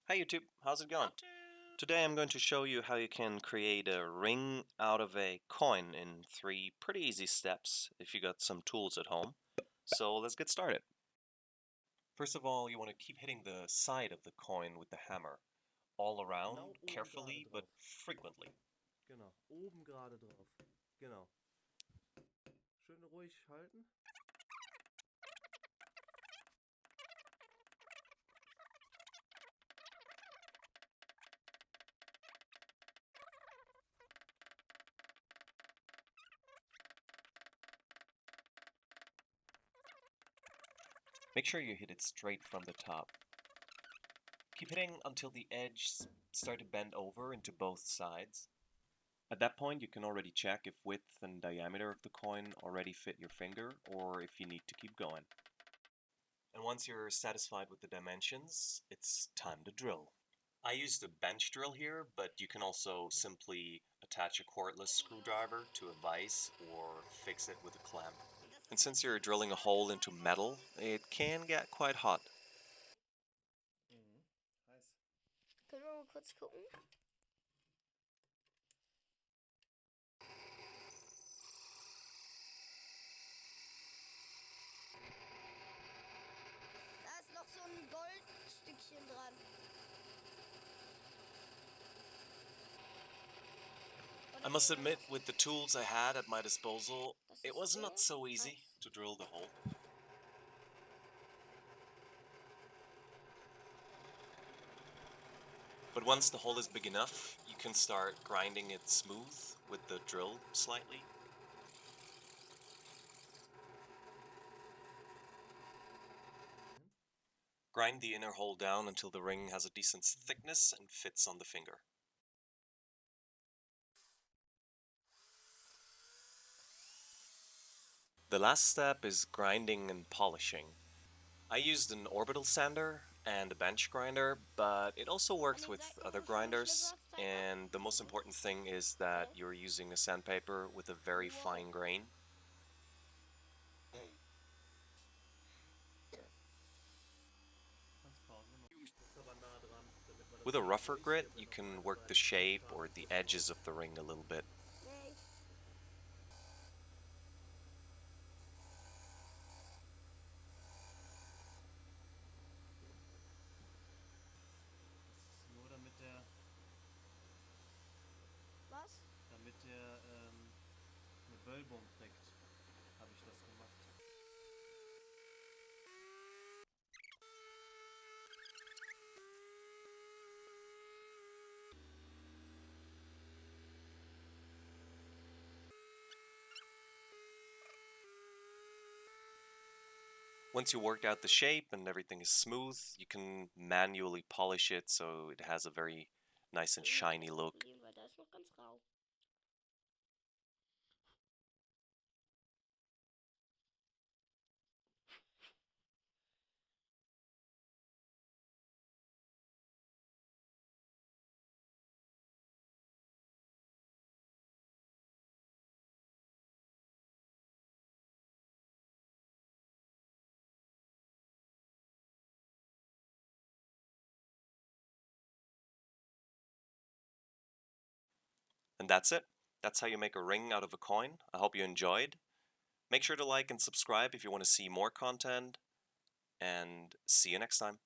Hi YouTube, how's it going? Today I'm going to show you how you can create a ring out of a coin in 3 pretty easy steps if you got some tools at home. So let's get started. First of all, you want to keep hitting the side of the coin with the hammer. All around, carefully, but frequently. Genau, oben gerade drauf. Genau. Schön ruhig halten. Make sure you hit it straight from the top. Keep hitting until the edges start to bend over into both sides. At that point, you can already check if width and diameter of the coin already fit your finger or if you need to keep going. And once you're satisfied with the dimensions, it's time to drill. I used a bench drill here, but you can also simply attach a cordless screwdriver to a vise or fix it with a clamp. And since you're drilling a hole into metal, it can get quite hot. Heiß. Können wir mal kurz gucken? Da ist noch so ein Goldstückchen dran. I must admit, with the tools I had at my disposal, it was not so easy to drill the hole. But once the hole is big enough, you can start grinding it smooth with the drill slightly. Grind the inner hole down until the ring has a decent thickness and fits on the finger. The last step is grinding and polishing. I used an orbital sander and a bench grinder, but it also works with other grinders, and the most important thing is that you're using a sandpaper with a very fine grain. With a rougher grit, you can work the shape or the edges of the ring a little bit. Nur damit der Was? eine Wölbung kriegt, habe ich das gemacht. Once you worked out the shape and everything is smooth, you can manually polish it so it has a very nice and shiny look. Weil da ist noch ganz rau. And that's it. That's how you make a ring out of a coin. I hope you enjoyed. Make sure to like and subscribe if you want to see more content, and see you next time.